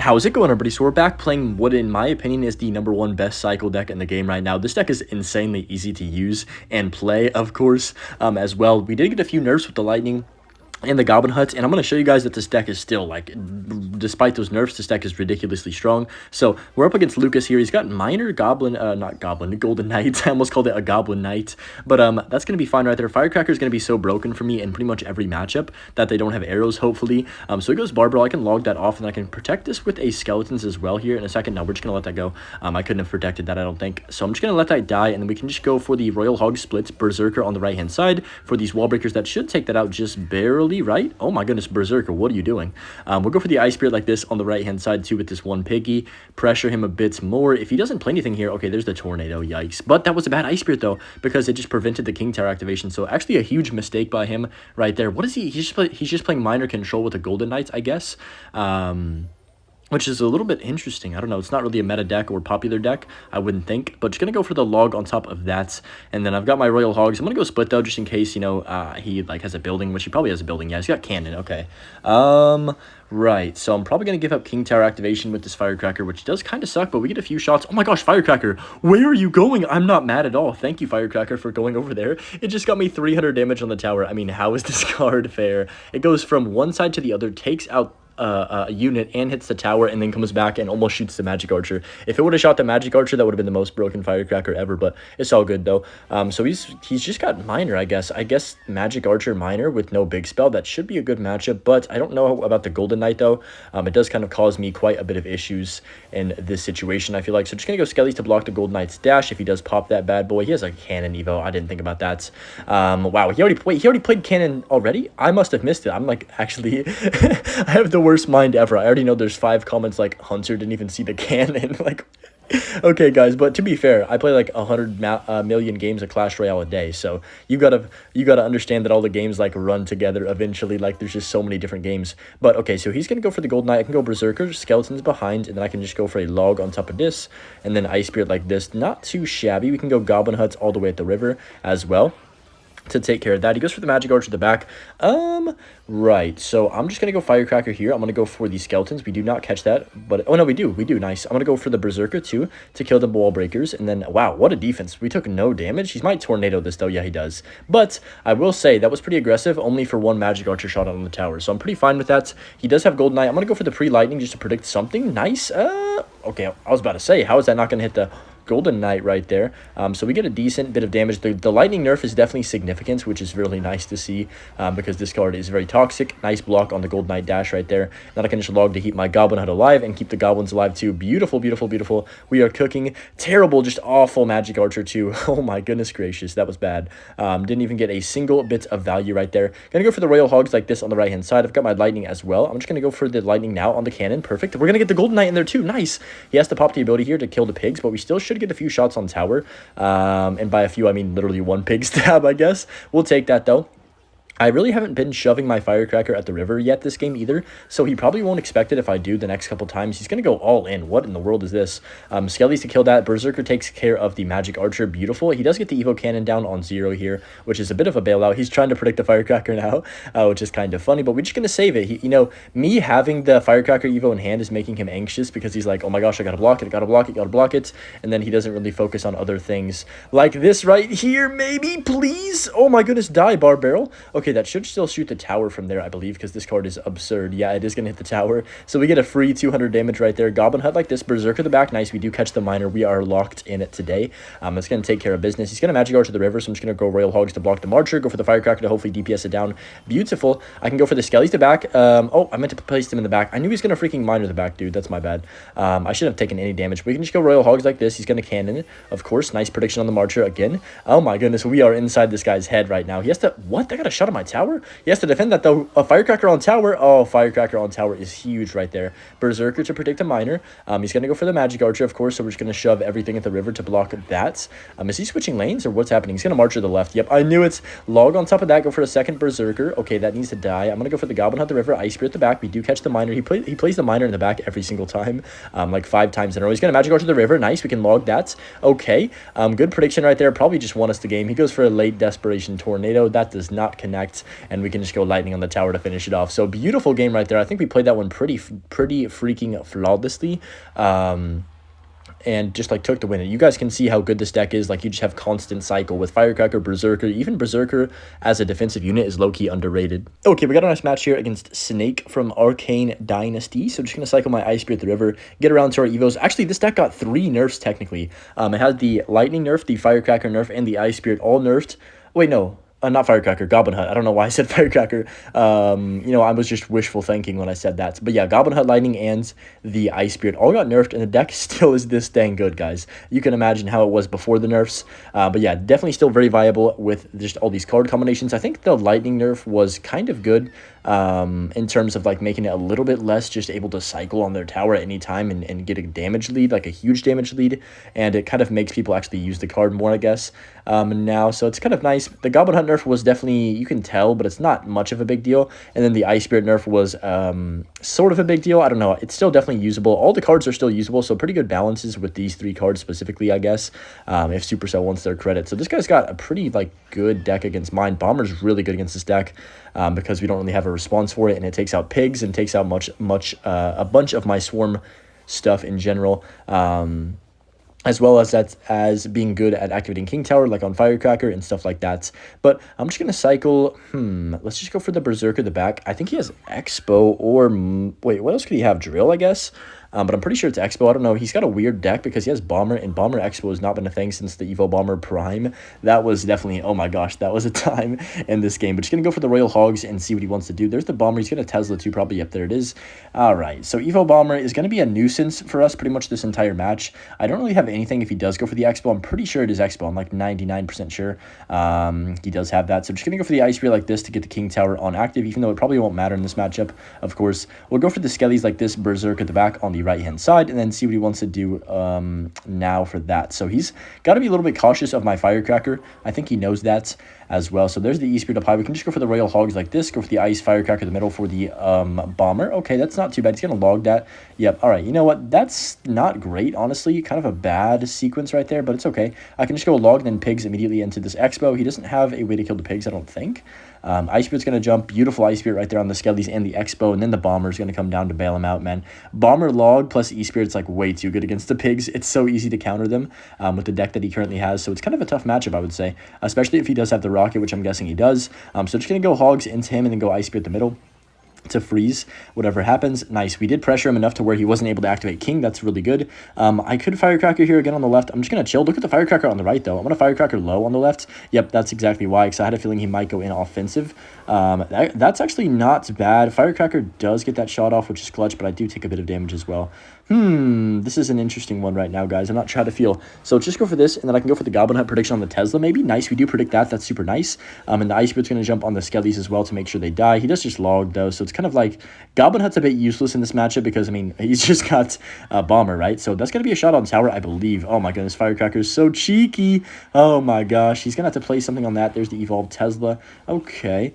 How's it going, everybody? So we're back playing what, in my opinion, is the #1 best cycle deck in the game right now. This deck is insanely easy to use and play, of course, as well. We did get a few nerfs with the lightning and the Goblin Huts, and I'm going to show you guys that this deck is still, like, despite those nerfs, this deck is ridiculously strong. So, we're up against Lucas here. He's got Minor Goblin, not Goblin, Golden Knight. I almost called it a Goblin Knight, but that's going to be fine right there. Firecracker is going to be so broken for me in pretty much every matchup that they don't have arrows, hopefully. So, he goes Barbell. I can log that off, and I can protect this with a Skeletons as well here in a second. No, we're just going to let that go. I couldn't have protected that, I don't think. So, I'm just going to let that die, and then we can just go for the Royal Hog Splits, Berserker on the right-hand side for these wall breakers that should take that out just barely. Right? Oh my goodness, Berserker, what are you doing? We'll go for the Ice Spirit like this on the right-hand side too with this one piggy. Pressure him a bit more. If he doesn't play anything here, okay, there's the Tornado, yikes. But that was a bad Ice Spirit though, because it just prevented the King Tower activation. So actually a huge mistake by him right there. What is he? He's just playing Minor Control with the Golden Knights, I guess. Which is a little bit interesting. I don't know. It's not really a meta deck or popular deck, I wouldn't think. But just going to go for the log on top of that. And then I've got my Royal Hogs. I'm going to go split, though, just in case, you know, he, like, has a building, which he probably has a building. Yeah, he's got cannon. Okay. Right. So I'm probably going to give up King Tower activation with this Firecracker, which does kind of suck, but we get a few shots. Oh, my gosh, Firecracker. Where are you going? I'm not mad at all. Thank you, Firecracker, for going over there. It just got me 300 damage on the tower. I mean, how is this card fair? It goes from one side to the other, takes out a unit and hits the tower and then comes back and almost shoots the Magic Archer. If it would have shot the Magic Archer, that would have been the most broken Firecracker ever, but it's all good though. So he's just got Minor, I guess. Magic Archer Minor with no big spell. That should be a good matchup, but I don't know about the Golden Knight though. It does kind of cause me quite a bit of issues in this situation, I feel like. So just gonna go Skellies to block the Golden Knight's dash if he does pop that bad boy. He has a Cannon Evo. I didn't think about that. Wow, he already played Cannon already? I must have missed it. I'm like, actually, I have the worst mind ever. I already know there's 5 comments like Hunter didn't even see the cannon. Like, okay guys, but to be fair, I play like 100 million games of Clash Royale a day, so you gotta understand that all the games like run together eventually. Like, there's just so many different games. But okay, so he's gonna go for the Golden Knight. I can go Berserker, Skeletons behind, and then I can just go for a log on top of this, and then Ice Spirit like this. Not too shabby. We can go Goblin Huts all the way at the river as well to take care of that. He goes for the Magic Archer at the back. Right, so I'm just gonna go Firecracker here. I'm gonna go for the Skeletons. We do not catch that, but oh no, we do, nice. I'm gonna go for the Berserker too to kill the wall breakers, and then wow, what a defense. We took no damage. He might Tornado this though. Yeah, he does, but I will say that was pretty aggressive, only for 1 Magic Archer shot on the tower, so I'm pretty fine with that. He does have Golden Knight. I'm gonna go for the pre-lightning just to predict something nice. Okay, I was about to say, how is that not gonna hit the Golden Knight right there? So we get a decent bit of damage. The lightning nerf is definitely significant, which is really nice to see, because this card is very toxic. Nice block on the Golden Knight dash right there. Then I can just log to keep my Goblin Hut alive and keep the Goblins alive too. Beautiful, beautiful, beautiful. We are cooking. Terrible, just awful Magic Archer too. Oh my goodness gracious, that was bad. Didn't even get a single bit of value right there. Gonna go for the Royal Hogs like this on the right hand side. I've got my lightning as well. I'm just gonna go for the lightning now on the cannon. Perfect. We're gonna get the Golden Knight in there too. Nice. He has to pop the ability here to kill the pigs, but we still should get a few shots on tower, and by a few I mean literally 1 pig stab, I guess. We'll take that though. I really haven't been shoving my Firecracker at the river yet this game either, so he probably won't expect it if I do the next couple times. He's going to go all in. What in the world is this? Skellies to kill that. Berserker takes care of the Magic Archer. Beautiful. He does get the Evo Cannon down on 0 here, which is a bit of a bailout. He's trying to predict the Firecracker now, which is kind of funny, but we're just going to save it. You know, me having the Firecracker Evo in hand is making him anxious because he's like, oh my gosh, I got to block it, got to block it, got to block it, and then he doesn't really focus on other things like this right here. Maybe, please? Oh my goodness, die, Bar Barrel. Okay, that should still shoot the tower from there, I believe, because this card is absurd. Yeah, it is going to hit the tower. So we get a free 200 damage right there. Goblin Hut like this. Berserker the back. Nice. We do catch the Minor. We are locked in it today. It's going to take care of business. He's going to Magic Archer to the river, so I'm just going to go Royal Hogs to block the Marcher. Go for the Firecracker to hopefully DPS it down. Beautiful. I can go for the Skellies to back. Oh, I meant to place them in the back. I knew he was going to freaking Minor the back, dude. That's my bad. I shouldn't have taken any damage. We can just go Royal Hogs like this. He's going to cannon it, of course. Nice prediction on the Marcher again. Oh my goodness. We are inside this guy's head right now. He has to... What? I got a shot on my tower? He has to defend that, though. A Firecracker on tower. Oh, Firecracker on tower is huge right there. Berserker to predict a Minor. He's going to go for the Magic Archer, of course, so we're just going to shove everything at the river to block that. Is he switching lanes, or what's happening? He's going to march to the left. Yep, I knew it. Log on top of that. Go for a second Berserker. Okay, that needs to die. I'm going to go for the Goblin Hut the river. Ice Spirit the back. We do catch the Minor. He plays the Minor in the back every single time, like 5 times in a row. He's going to Magic Archer the river. Nice, we can log that. Okay, good prediction right there. Probably just won us the game. He goes for a late Desperation Tornado. That does not connect. impact, and we can just go lightning on the tower to finish it off. So beautiful game right there. I think we played that one pretty freaking flawlessly. And just like took the win. And you guys can see how good this deck is. Like, you just have constant cycle with Firecracker, Berserker. Even Berserker as a defensive unit is low-key underrated. Okay, we got a nice match here against Snake from Arcane Dynasty. So just going to cycle my Ice Spirit the River, get around to our Evos. Actually, this deck got 3 nerfs technically. It had the Lightning nerf, the Firecracker nerf, and the Ice Spirit all nerfed. Wait, no. Not Firecracker, Goblin Hut. I don't know why I said Firecracker. You know, I was just wishful thinking when I said that. But yeah, Goblin Hut, Lightning, and the Ice Spirit all got nerfed, and the deck still is this dang good, guys. You can imagine how it was before the nerfs. But yeah, definitely still very viable with just all these card combinations. I think the Lightning nerf was kind of good in terms of like making it a little bit less just able to cycle on their tower at any time and get a damage lead, like a huge damage lead. And it kind of makes people actually use the card more, I guess, now. So it's kind of nice. The Goblin Hut nerf was definitely, you can tell, but it's not much of a big deal. And then the Ice Spirit nerf was sort of a big deal. I don't know. It's still definitely usable. All the cards are still usable, so pretty good balances with these 3 cards specifically, I guess, if Supercell wants their credit. So this guy's got a pretty like good deck against mine. Bomber's really good against this deck because we don't really have a response for it, and it takes out pigs and takes out a bunch of my swarm stuff in general. As well as as being good at activating King Tower, like on Firecracker and stuff like that. But I'm just going to cycle, let's just go for the Berserker the back. I think he has Expo or, wait, what else could he have? Drill, I guess? But I'm pretty sure it's Expo. I don't know. He's got a weird deck because he has Bomber, and Bomber Expo has not been a thing since the Evo Bomber Prime. That was definitely, oh my gosh, that was a time in this game. But just going to go for the Royal Hogs and see what he wants to do. There's the Bomber. He's going to Tesla too, probably. Yep, there it is. All right, so Evo Bomber is going to be a nuisance for us pretty much this entire match. I don't really have anything if he does go for the Expo. I'm pretty sure it is Expo. I'm like 99% sure he does have that. So I'm just going to go for the Ice Spear like this to get the King Tower on active, even though it probably won't matter in this matchup, of course. We'll go for the Skellies like this, Berserk at the back on the right-hand side, and then see what he wants to do now for that. So he's got to be a little bit cautious of my Firecracker. I think he knows that as well. So there's the E-Spirit up high. We can just go for the Royal Hogs like this, go for the Ice Firecracker in the middle for the Bomber. Okay, that's not too bad. He's going to log that. Yep, all right. You know what? That's not great, honestly. Kind of a bad sequence right there, but it's okay. I can just go log, then pigs immediately into this Expo. He doesn't have a way to kill the pigs, I don't think. Ice Spirit's going to jump. Beautiful Ice Spirit right there on the Skellies and the Expo, and then the Bomber's going to come down to bail him out, man. Bomber log plus E-Spirit's like way too good against the pigs. It's so easy to counter them with the deck that he currently has, so it's kind of a tough matchup, I would say, especially if he does have the Rocket, which I'm guessing he does. So just going to go Hogs into him and then go Ice Spirit the middle to freeze whatever happens. Nice. We did pressure him enough to where he wasn't able to activate King. That's really good. I could Firecracker here again on the left. I'm just going to chill. Look at the Firecracker on the right, though. I'm going to Firecracker low on the left. Yep, that's exactly why, because I had a feeling he might go in offensive. That's actually not bad. Firecracker does get that shot off, which is clutch, but I do take a bit of damage as well. This is an interesting one right now, guys. I'm not sure how to feel. So just go for this, and then I can go for the Goblin Hut prediction on the Tesla, maybe. Nice. We do predict that. That's super nice. And the Ice Spirit's going to jump on the Skellies as well to make sure they die. He does just log, though, so it's kind of like Goblin Hut's a bit useless in this matchup because, I mean, he's just got a Bomber, right? So that's going to be a shot on tower, I believe. Oh, my goodness. Firecracker is so cheeky. Oh, my gosh. He's going to have to play something on that. There's the Evolved Tesla. Okay.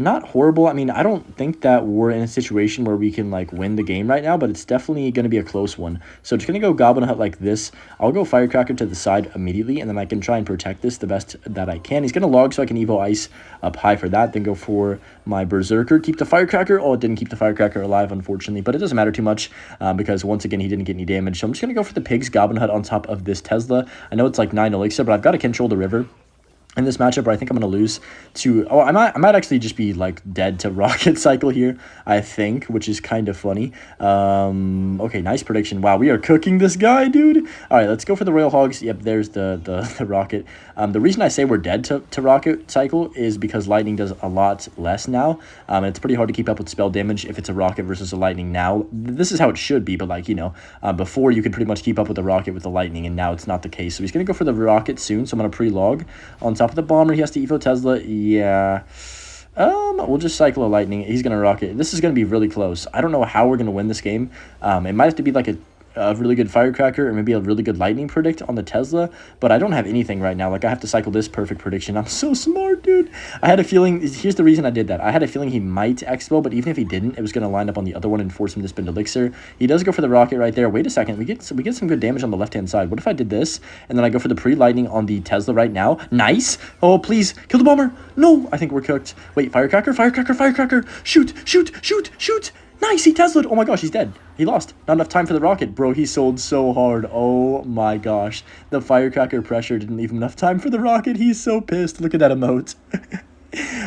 Not horrible. I mean, I don't think that we're in a situation where we can like win the game right now, but it's definitely going to be a close one. So just going to go Goblin Hut like this. I'll go Firecracker to the side immediately, and then I can try and protect this the best that I can. He's going to log so I can Evo Ice up high for that, then go for my Berserker. Keep the Firecracker. Oh, it didn't keep the Firecracker alive, unfortunately, but it doesn't matter too much because once again, he didn't get any damage. So I'm just going to go for the Pigs Goblin Hut on top of this Tesla. I know it's like 9 elixir, but I've got to control the river in this matchup, where I think I'm going to lose to... Oh, I might actually just be, like, dead to Rocket Cycle here, I think, which is kind of funny. Okay, nice prediction. Wow, we are cooking this guy, dude. All right, let's go for the Royal Hogs. Yep, there's the Rocket. The reason I say we're dead to Rocket Cycle is because Lightning does a lot less now, and it's pretty hard to keep up with spell damage if it's a Rocket versus a Lightning now. This is how it should be, but, like, you know, before you could pretty much keep up with the Rocket with the Lightning, and now it's not the case. So he's going to go for the Rocket soon, so I'm going to pre-log on top of the Bomber. He has to Evo Tesla. Yeah. We'll just cycle a Lightning. He's going to Rocket. This is going to be really close. I don't know how we're going to win this game. It might have to be like a a really good Firecracker or maybe a really good Lightning predict on the Tesla, but I don't have anything right now. Like, I have to cycle this perfect prediction. I'm so smart, dude. I had a feeling, here's the reason I did that. I had a feeling he might Expo, but even if he didn't, it was going to line up on the other one and force him to spin Elixir. He does go for the Rocket right there. Wait a second. We get some good damage on the left-hand side. What if I did this, and then I go for the pre-Lightning on the Tesla right now? Nice. Oh, please. Kill the Bomber. No, I think we're cooked. Wait, Firecracker, Firecracker, Firecracker. Shoot, shoot, shoot, shoot. Nice, he Tesla'd. Oh my gosh, he's dead. He lost. Not enough time for the Rocket. Bro, he sold so hard. Oh my gosh. The Firecracker pressure didn't leave him enough time for the Rocket. He's so pissed. Look at that emote.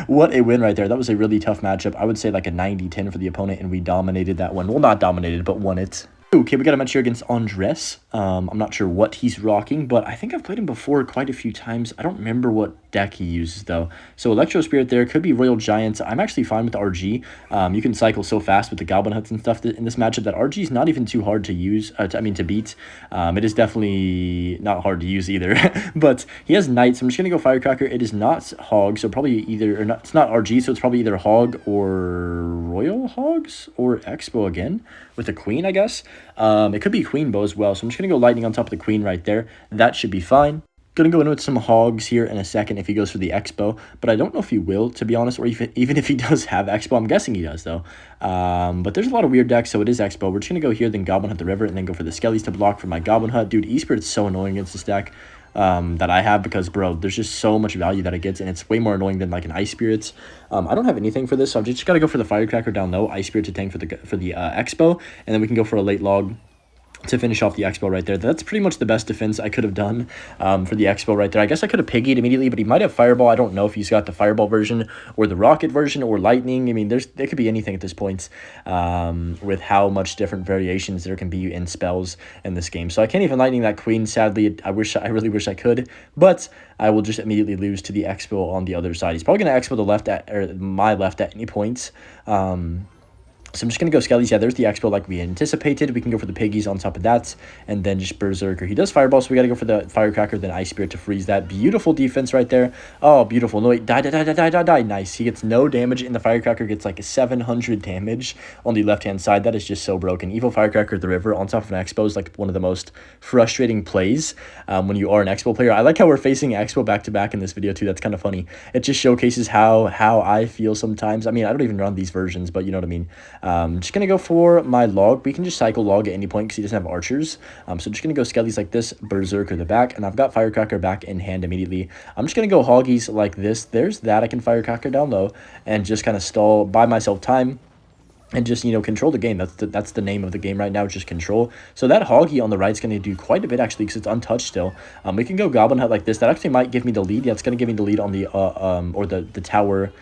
What a win right there. That was a really tough matchup. I would say like a 90-10 for the opponent, and we dominated that one. Well, not dominated, but won it. Okay, we got a match here against Andres. I'm not sure what he's rocking, but I think I've played him before quite a few times. I don't remember what deck he uses, though. So Electro Spirit there. Could be Royal Giants. I'm actually fine with the RG. You can cycle so fast with the Goblin Huts and stuff in this matchup that RG is not even too hard to use, to beat. It is definitely not hard to use either. But he has Knights. I'm just going to go Firecracker. It is not Hog, so probably either, or not, it's not RG, so it's probably either Hog or Royal Hogs or Expo again with the Queen, I guess. It could be Queen Bow as well, so I'm just going to go Lightning on top of the Queen right there. That should be fine. Going to go in with some Hogs here in a second if he goes for the Expo, but I don't know if he will, to be honest, or even if he does have Expo. I'm guessing he does, though. But there's a lot of weird decks, so it is Expo. We're just going to go here, then Goblin Hunt the River, and then go for the Skellies to block for my Goblin Hunt. Dude, E-Spirit's so annoying against this deck that I have because, bro, there's just so much value that it gets, and it's way more annoying than, like, an Ice Spirits. I don't have anything for this, so I've just got to go for the Firecracker down low, Ice Spirit to tank for the Expo, and then we can go for a late log to finish off the Expo right there. That's pretty much the best defense I could have done for the Expo right there. I guess I could have piggied immediately, but he might have Fireball. I don't know if he's got the Fireball version or the Rocket version or Lightning. I mean, there could be anything at this point with how much different variations there can be in spells in this game. So I can't even Lightning that Queen. Sadly, I really wish I could, but I will just immediately lose to the Expo on the other side. He's probably going to Expo the left or my left at any point. So I'm just going to go Skellies. Yeah, there's the Expo like we anticipated. We can go for the Piggies on top of that, and then just Berserker. He does Fireball, so we got to go for the Firecracker, then Ice Spirit to freeze that. Beautiful defense right there. Oh, beautiful. No, wait, die. Nice. He gets no damage, and the Firecracker gets like 700 damage on the left-hand side. That is just so broken. Evil Firecracker at the River on top of an Expo is like one of the most frustrating plays when you are an Expo player. I like how we're facing Expo back-to-back in this video, too. That's kind of funny. It just showcases how I feel sometimes. I mean, I don't even run these versions, but you know what I mean. Just going to go for my log. We can just cycle log at any point because he doesn't have archers. So just going to go Skellies like this, Berserker the back, and I've got Firecracker back in hand immediately. I'm just going to go Hoggies like this. There's that. I can Firecracker down low and just kind of stall, buy myself time, and just, you know, control the game. That's the name of the game right now, just control. So that Hoggy on the right is going to do quite a bit, actually, because it's untouched still. We can go Goblin Hut like this. That actually might give me the lead. Yeah, it's going to give me the lead on the, or the tower.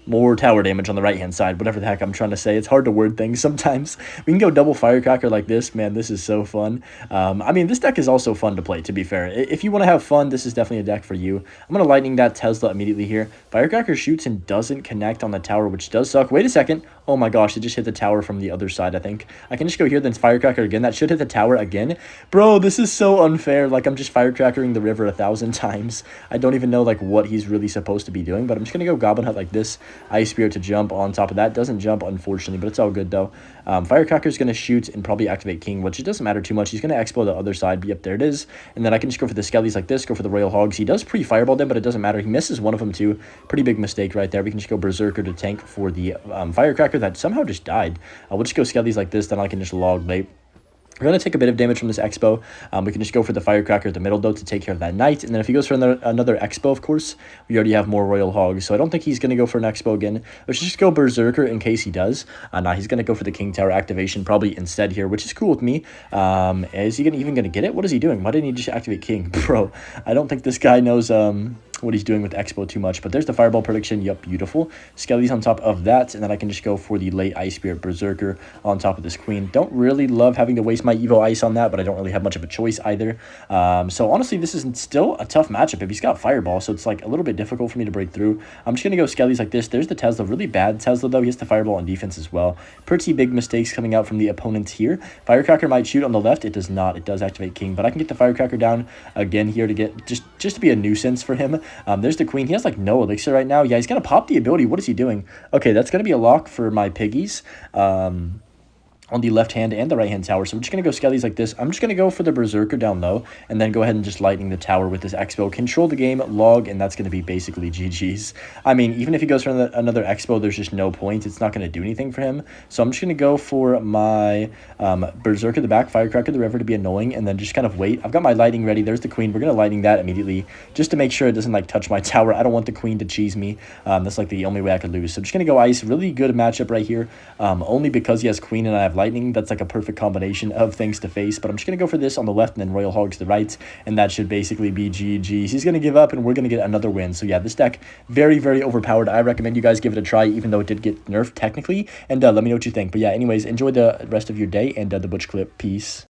More tower damage on the right-hand side, whatever the heck I'm trying to say. It's hard to word things sometimes. We can go double Firecracker like this. Man, this is so fun. I mean, this deck is also fun to play, to be fair. If you want to have fun, this is definitely a deck for you. I'm going to Lightning that Tesla immediately here. Firecracker shoots and doesn't connect on the tower, which does suck. Wait a second. Oh my gosh, it just hit the tower from the other side, I think. I can just go here, then Firecracker again. That should hit the tower again. Bro, this is so unfair. Like, I'm just Firecrackering the river 1,000 tickmes. I don't even know, like, what he's really supposed to be doing, but I'm just going to go Goblin Hut like this. Ice Spirit to jump on top of that. Doesn't jump, unfortunately, but it's all good, though. Firecracker's going to shoot and probably activate King, which it doesn't matter too much. He's going to explode the other side. But yep, there it is. And then I can just go for the Skellies like this, go for the Royal Hogs. He does pre-Fireball them, but it doesn't matter. He misses one of them, too. Pretty big mistake right there. We can just go Berserker to tank for the Firecracker that somehow just died. We'll just go Skellies like this, then I can just log late. We're going to take a bit of damage from this Expo. We can just go for the Firecracker at the middle, though, to take care of that Knight. And then if he goes for another Expo, of course, we already have more Royal Hogs. So I don't think he's going to go for an Expo again. Let's just go Berserker in case he does. Nah, he's going to go for the King Tower activation probably instead here, which is cool with me. Is he even going to get it? What is he doing? Why didn't he just activate King? Bro, I don't think this guy knows what he's doing with Expo too much. But there's the Fireball prediction. Yup, beautiful. Skellies on top of that. And then I can just go for the late Ice Spirit Berserker on top of this Queen. Don't really love having to waste my Evo Ice on that, but I don't really have much of a choice either. So honestly, this is still a tough matchup. If he's got Fireball, so it's like a little bit difficult for me to break through. I'm just going to go Skellies like this. There's the Tesla. Really bad Tesla, though. He has the Fireball on defense as well. Pretty big mistakes coming out from the opponents here. Firecracker might shoot on the left. It does not. It does activate King, but I can get the Firecracker down again here to get just to be a nuisance for him. There's the Queen. He has like no elixir right now. Yeah, he's going to pop the ability. What is he doing? Okay, that's going to be a lock for my Piggies. on the left hand and the right hand tower. So we're just going to go skellies like this. I'm just going to go for the Berserker down low and then go ahead and just lightning the tower with this Expo. Control the game, log, and that's going to be basically GG's. I mean, even if he goes for another Expo, there's just no point. It's not going to do anything for him. So I'm just going to go for my Berserker the back, Firecracker the river to be annoying, and then just kind of wait. I've got my lightning ready. There's the queen. We're going to lightning that immediately just to make sure it doesn't like touch my tower. I don't want the queen to cheese me. That's like the only way I could lose. So I'm just going to go ice. Really good matchup right here, only because he has queen and I have lightning. That's like a perfect combination of things to face, but I'm just going to go for this on the left and then Royal Hogs the right, and that should basically be GG's. He's going to give up and we're going to get another win. So yeah, this deck, very, very overpowered. I recommend you guys give it a try, even though it did get nerfed technically, and let me know what you think. But yeah, anyways, enjoy the rest of your day, and the Butch clip. Peace.